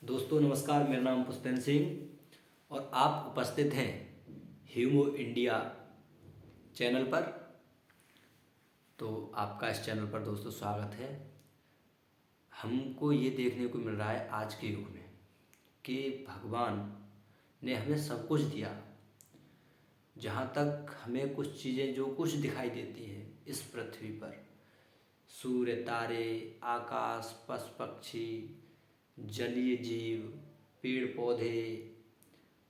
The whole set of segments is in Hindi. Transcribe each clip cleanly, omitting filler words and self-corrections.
दोस्तों नमस्कार, मेरा नाम पुष्पेंद्र सिंह और आप उपस्थित हैं ह्यूमो इंडिया चैनल पर। तो आपका इस चैनल पर दोस्तों स्वागत है। हमको ये देखने को मिल रहा है आज के युग में कि भगवान ने हमें सब कुछ दिया। जहाँ तक हमें कुछ चीज़ें जो कुछ दिखाई देती हैं इस पृथ्वी पर, सूर्य, तारे, आकाश, पशु पक्षी, जलीय जीव, पेड़ पौधे,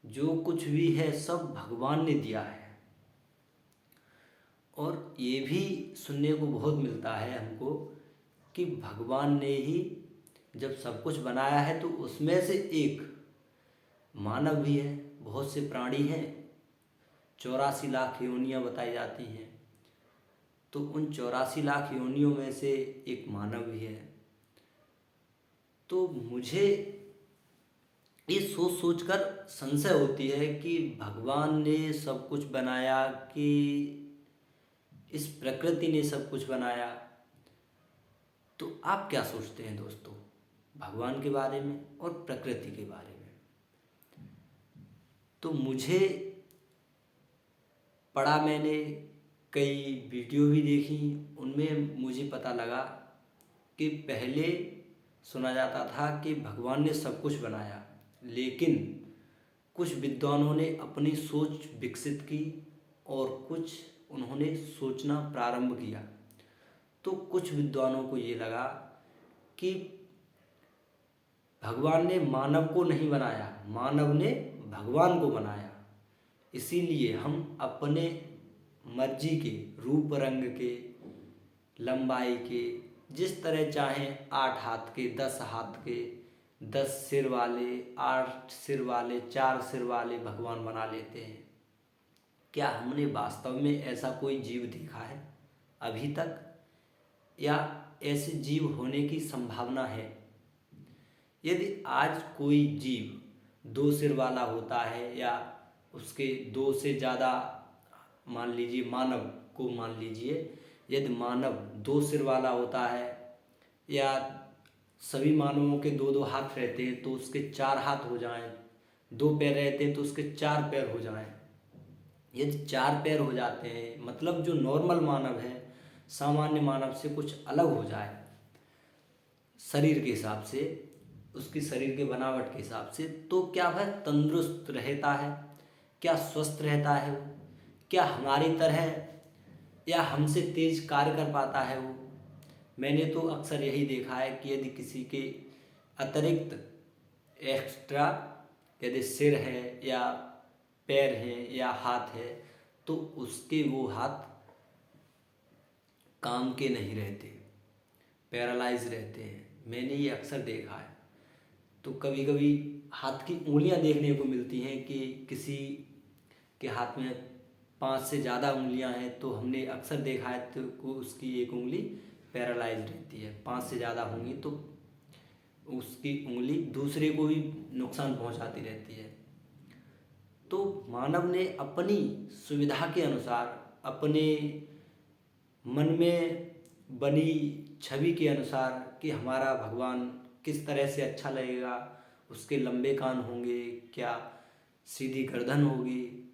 जो कुछ भी है सब भगवान ने दिया है। और ये भी सुनने को बहुत मिलता है हमको कि भगवान ने ही जब सब कुछ बनाया है तो उसमें से एक मानव भी है। बहुत से प्राणी हैं, 84 लाख योनियाँ बताई जाती हैं, तो उन 84 लाख योनियों में से एक मानव भी है। तो मुझे ये सोच सोच कर संशय होती है कि भगवान ने सब कुछ बनाया कि इस प्रकृति ने सब कुछ बनाया। तो आप क्या सोचते हैं दोस्तों भगवान के बारे में और प्रकृति के बारे में? तो मुझे पढ़ा, मैंने कई वीडियो भी देखी, उनमें मुझे पता लगा कि पहले सुना जाता था कि भगवान ने सब कुछ बनाया, लेकिन कुछ विद्वानों ने अपनी सोच विकसित की और कुछ उन्होंने सोचना प्रारंभ किया। तो कुछ विद्वानों को ये लगा कि भगवान ने मानव को नहीं बनाया, मानव ने भगवान को बनाया। इसीलिए हम अपने मर्जी के, रूप रंग के, लंबाई के, जिस तरह चाहें 8 हाथ के, 10 हाथ के, 10 सिर वाले, 8 सिर वाले, 4 सिर वाले भगवान बना लेते हैं। क्या हमने वास्तव में ऐसा कोई जीव देखा है अभी तक, या ऐसे जीव होने की संभावना है? यदि आज कोई जीव 2 सिर वाला होता है या उसके 2 से ज़्यादा, मान लीजिए मानव को मान लीजिए, यदि मानव 2 सिर वाला होता है या सभी मानवों के 2-2 हाथ रहते हैं तो उसके 4 हाथ हो जाएं, 2 पैर रहते हैं तो उसके 4 पैर हो जाएं। यदि 4 पैर हो जाते हैं मतलब जो नॉर्मल मानव है, सामान्य मानव से कुछ अलग हो जाए शरीर के हिसाब से, उसकी शरीर के बनावट के हिसाब से, तो क्या वह तंदुरुस्त रहता है? क्या स्वस्थ रहता है वो? क्या हमारी तरह या हमसे तेज कार्य कर पाता है वो? मैंने तो अक्सर यही देखा है कि यदि किसी के अतिरिक्त एक्स्ट्रा यदि सिर है या पैर है या हाथ है तो उसके वो हाथ काम के नहीं रहते, पैरालाइज रहते हैं। मैंने ये अक्सर देखा है। तो कभी कभी हाथ की उंगलियां देखने को मिलती हैं कि किसी के हाथ में 5 से ज़्यादा उंगलियां हैं, तो हमने अक्सर देखा है तो उसकी एक उंगली पैरालाइज रहती है। 5 से ज़्यादा होंगी तो उसकी उंगली दूसरे को भी नुकसान पहुंचाती रहती है। तो मानव ने अपनी सुविधा के अनुसार, अपने मन में बनी छवि के अनुसार कि हमारा भगवान किस तरह से अच्छा लगेगा, उसके लंबे कान होंगे क्या, सीधी गर्दन होगी,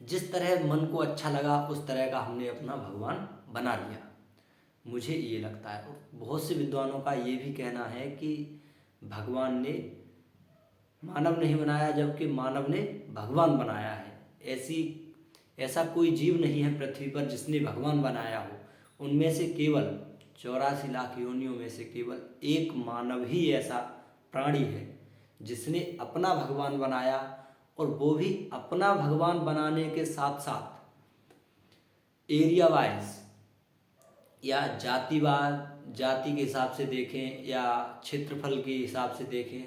जिस तरह मन को अच्छा लगा उस तरह का हमने अपना भगवान बना लिया। मुझे ये लगता है। और बहुत से विद्वानों का ये भी कहना है कि भगवान ने मानव नहीं बनाया जबकि मानव ने भगवान बनाया है। ऐसा कोई जीव नहीं है पृथ्वी पर जिसने भगवान बनाया हो। उनमें से केवल 84 लाख योनियों में से केवल एक मानव ही ऐसा प्राणी है जिसने अपना भगवान बनाया, और वो भी अपना भगवान बनाने के साथ साथ एरिया वाइज या जातिवाद, जाति के हिसाब से देखें या क्षेत्रफल के हिसाब से देखें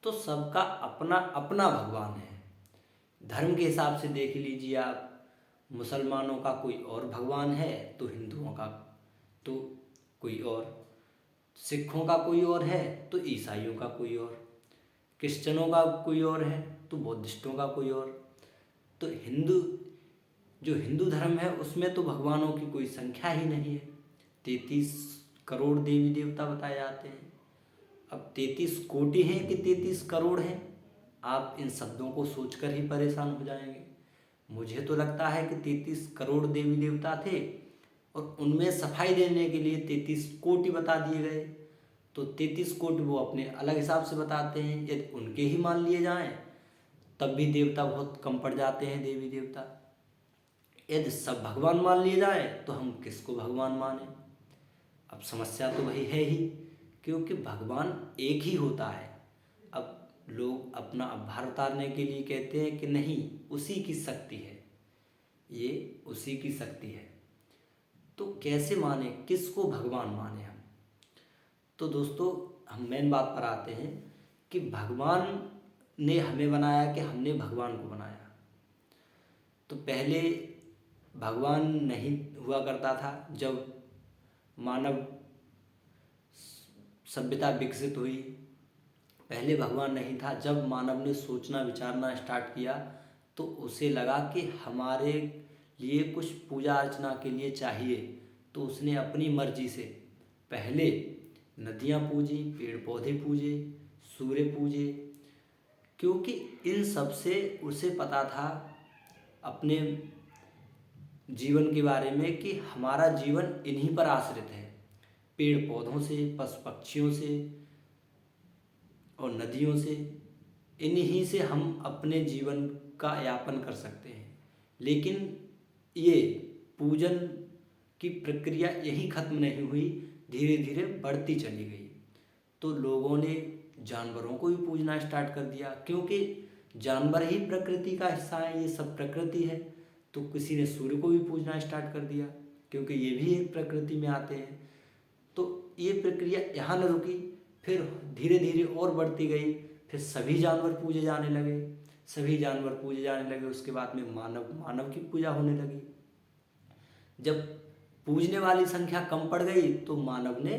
तो सबका अपना अपना भगवान है। धर्म के हिसाब से देख लीजिए आप, मुसलमानों का कोई और भगवान है तो हिंदुओं का तो कोई और, सिखों का कोई और है तो ईसाइयों का कोई और, क्रिश्चियनों का कोई और है तो बौद्धिस्टों का कोई और। तो जो हिंदू धर्म है उसमें तो भगवानों की कोई संख्या ही नहीं है, 33 करोड़ देवी देवता बताए जाते हैं। अब 33 कोटि हैं कि 33 करोड़ हैं, आप इन शब्दों को सोचकर ही परेशान हो जाएंगे। मुझे तो लगता है कि 33 करोड़ देवी देवता थे और उनमें सफाई देने के लिए 33 कोटि बता दिए गए। तो 33 कोटि वो अपने अलग हिसाब से बताते हैं। यदि उनके ही मान लिए जाएं तब भी देवता बहुत कम पड़ जाते हैं, देवी देवता। यदि सब भगवान मान लिए जाए तो हम किसको भगवान माने? अब समस्या तो वही है ही, क्योंकि भगवान एक ही होता है। अब लोग अपना आभार उतारने के लिए कहते हैं कि नहीं, उसी की शक्ति है, ये उसी की शक्ति है। तो कैसे माने, किसको भगवान माने हम? तो दोस्तों, हम मेन बात पर आते हैं कि भगवान ने हमें बनाया कि हमने भगवान को बनाया। तो पहले भगवान नहीं हुआ करता था। जब मानव सभ्यता विकसित हुई, पहले भगवान नहीं था। जब मानव ने सोचना विचारना स्टार्ट किया तो उसे लगा कि हमारे लिए कुछ पूजा अर्चना के लिए चाहिए, तो उसने अपनी मर्जी से पहले नदियाँ पूजी, पेड़ पौधे पूजे, सूर्य पूजे, क्योंकि इन सब से उसे पता था अपने जीवन के बारे में कि हमारा जीवन इन्हीं पर आश्रित है। पेड़ पौधों से, पशु पक्षियों से और नदियों से, इन्हीं से हम अपने जीवन का यापन कर सकते हैं। लेकिन ये पूजन की प्रक्रिया यहीं ख़त्म नहीं हुई, धीरे धीरे बढ़ती चली गई। तो लोगों ने जानवरों को भी पूजना स्टार्ट कर दिया, क्योंकि जानवर ही प्रकृति का हिस्सा है, ये सब प्रकृति है। तो किसी ने सूर्य को भी पूजना स्टार्ट कर दिया, क्योंकि ये भी एक प्रकृति में आते हैं। तो ये प्रक्रिया यहाँ न रुकी, फिर धीरे धीरे और बढ़ती गई। फिर सभी जानवर पूजे जाने लगे, सभी जानवर पूजे जाने लगे। उसके बाद में मानव की पूजा होने लगी। जब पूजने वाली संख्या कम पड़ गई तो मानव ने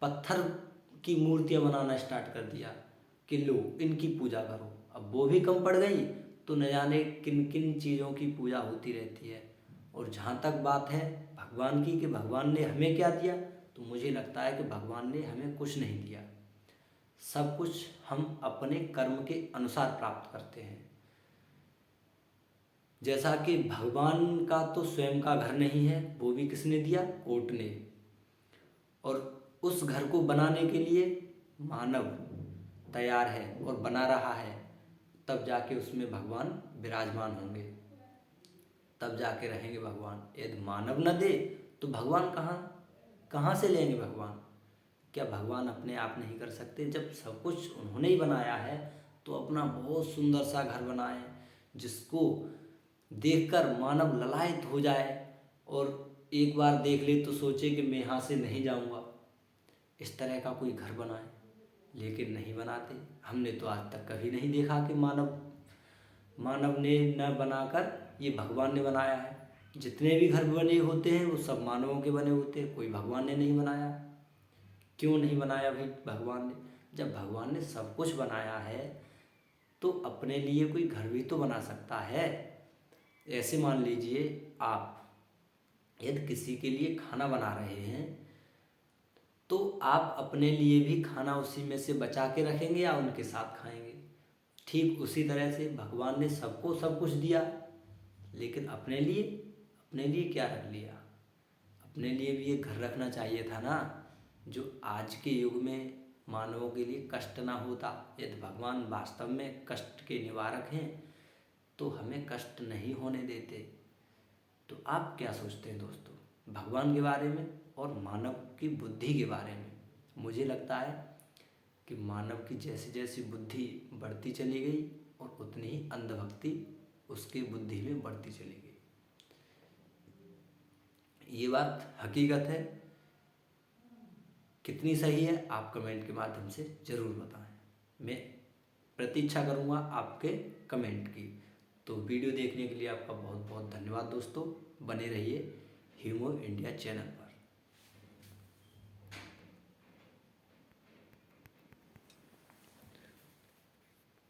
पत्थर की मूर्तियाँ बनाना स्टार्ट कर दिया कि लो, इनकी पूजा करो। अब वो भी कम पड़ गई तो न जाने किन किन चीज़ों की पूजा होती रहती है। और जहाँ तक बात है भगवान की कि भगवान ने हमें क्या दिया, तो मुझे लगता है कि भगवान ने हमें कुछ नहीं दिया। सब कुछ हम अपने कर्म के अनुसार प्राप्त करते हैं। जैसा कि भगवान का तो स्वयं का घर नहीं है, वो भी किसने दिया? कोर्ट ने। और उस घर को बनाने के लिए मानव तैयार है और बना रहा है, तब जाके उसमें भगवान विराजमान होंगे, तब जाके रहेंगे भगवान। यदि मानव न दे तो भगवान कहाँ से लेंगे भगवान? क्या भगवान अपने आप नहीं कर सकते? जब सब कुछ उन्होंने ही बनाया है तो अपना बहुत सुंदर सा घर बनाए, जिसको देखकर मानव ललायत हो जाए और एक बार देख ले तो सोचे कि मैं यहाँ से नहीं जाऊँगा। इस तरह का कोई घर बनाए, लेकिन नहीं बनाते। हमने तो आज तक कभी नहीं देखा कि मानव ने न बनाकर ये भगवान ने बनाया है। जितने भी घर बने होते हैं वो सब मानवों के बने होते हैं, कोई भगवान ने नहीं बनाया। क्यों नहीं बनाया भाई भगवान ने? जब भगवान ने सब कुछ बनाया है तो अपने लिए कोई घर भी तो बना सकता है। ऐसे मान लीजिए आप यदि किसी के लिए खाना बना रहे हैं तो आप अपने लिए भी खाना उसी में से बचा के रखेंगे या उनके साथ खाएंगे? ठीक उसी तरह से भगवान ने सबको सब कुछ दिया, लेकिन अपने लिए क्या रख लिया? अपने लिए भी एक घर रखना चाहिए था ना, जो आज के युग में मानवों के लिए कष्ट ना होता। यदि भगवान वास्तव में कष्ट के निवारक हैं तो हमें कष्ट नहीं होने देते। तो आप क्या सोचते हैं दोस्तों भगवान के बारे में और मानव की बुद्धि के बारे में? मुझे लगता है कि मानव की जैसी जैसी बुद्धि बढ़ती चली गई और उतनी ही अंधभक्ति उसके बुद्धि में बढ़ती चली गई। ये बात हकीकत है। कितनी सही है आप कमेंट के माध्यम से ज़रूर बताएं। मैं प्रतीक्षा करूँगा आपके कमेंट की। तो वीडियो देखने के लिए आपका बहुत बहुत धन्यवाद दोस्तों। बने रहिए ह्यूमो इंडिया चैनल पर।